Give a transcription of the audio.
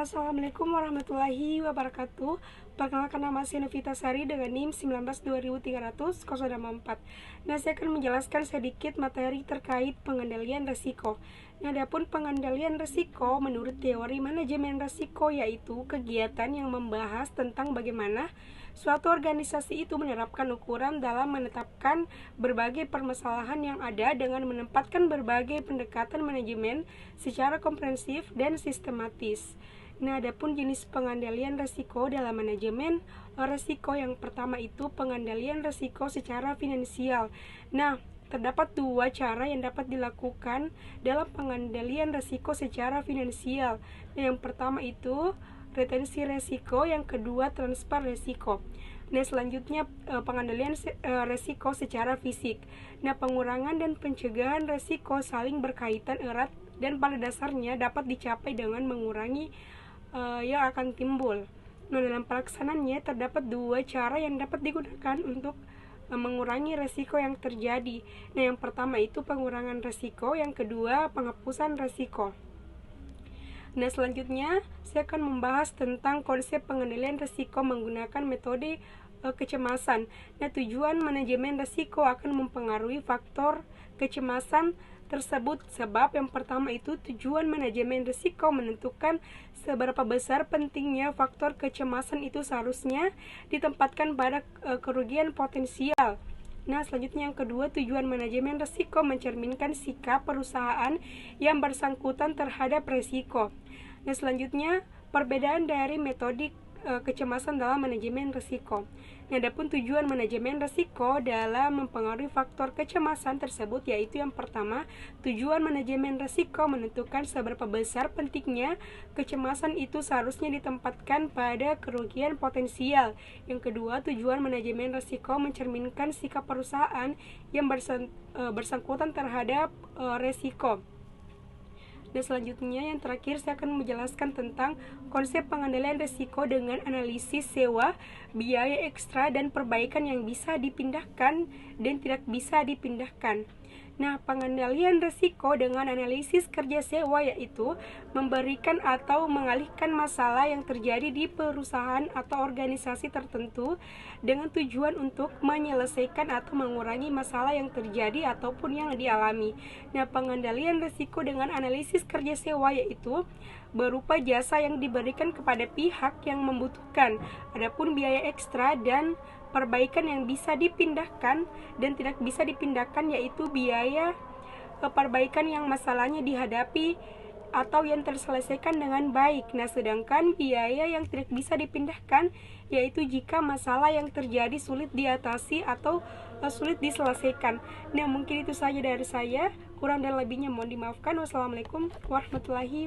Assalamualaikum warahmatullahi wabarakatuh. Perkenalkan, nama saya Novita Sari dengan NIM 19.2300-04. Nah, saya akan menjelaskan sedikit materi terkait pengendalian risiko. Nah, adapun pengendalian risiko menurut teori manajemen risiko yaitu kegiatan yang membahas tentang bagaimana suatu organisasi itu menerapkan ukuran dalam menetapkan berbagai permasalahan yang ada dengan menempatkan berbagai pendekatan manajemen secara komprehensif dan sistematis. Nah, adapun jenis pengendalian risiko dalam manajemen risiko yang pertama itu pengendalian risiko secara finansial. Nah, terdapat dua cara yang dapat dilakukan dalam pengendalian risiko secara finansial. Nah, yang pertama itu retensi risiko, yang kedua transfer risiko. Nah, selanjutnya pengendalian risiko secara fisik. Nah, pengurangan dan pencegahan risiko saling berkaitan erat dan pada dasarnya dapat dicapai dengan mengurangi yang akan timbul. Nah, dalam pelaksanaannya terdapat dua cara yang dapat digunakan untuk mengurangi risiko yang terjadi. Nah, yang pertama itu pengurangan risiko, yang kedua penghapusan risiko. Nah, selanjutnya saya akan membahas tentang konsep pengendalian risiko menggunakan metode kecemasan. Nah, tujuan manajemen risiko akan mempengaruhi faktor kecemasan tersebut, sebab yang pertama itu tujuan manajemen risiko menentukan seberapa besar pentingnya faktor kecemasan itu seharusnya ditempatkan pada kerugian potensial. Nah, selanjutnya yang kedua, tujuan manajemen risiko mencerminkan sikap perusahaan yang bersangkutan terhadap risiko. Nah, selanjutnya perbedaan dari metode kecemasan dalam manajemen risiko. Nah, adapun tujuan manajemen risiko dalam mempengaruhi faktor kecemasan tersebut yaitu yang pertama, tujuan manajemen risiko menentukan seberapa besar pentingnya kecemasan itu seharusnya ditempatkan pada kerugian potensial. Yang kedua, tujuan manajemen risiko mencerminkan sikap perusahaan yang bersangkutan terhadap risiko. Dan selanjutnya yang terakhir saya akan menjelaskan tentang konsep pengendalian risiko dengan analisis sewa, biaya ekstra, dan perbaikan yang bisa dipindahkan dan tidak bisa dipindahkan. Nah, pengendalian risiko dengan analisis kerja sewa yaitu memberikan atau mengalihkan masalah yang terjadi di perusahaan atau organisasi tertentu dengan tujuan untuk menyelesaikan atau mengurangi masalah yang terjadi ataupun yang dialami. Nah, pengendalian risiko dengan analisis kerja sewa yaitu berupa jasa yang diberikan kepada pihak yang membutuhkan. Adapun biaya ekstra dan perbaikan yang bisa dipindahkan dan tidak bisa dipindahkan yaitu biaya perbaikan yang masalahnya dihadapi atau yang terselesaikan dengan baik. Nah, sedangkan biaya yang tidak bisa dipindahkan yaitu jika masalah yang terjadi sulit diatasi atau sulit diselesaikan. Nah, mungkin itu saja dari saya. Kurang dan lebihnya mohon dimaafkan. Wassalamualaikum warahmatullahi wabarakatuh.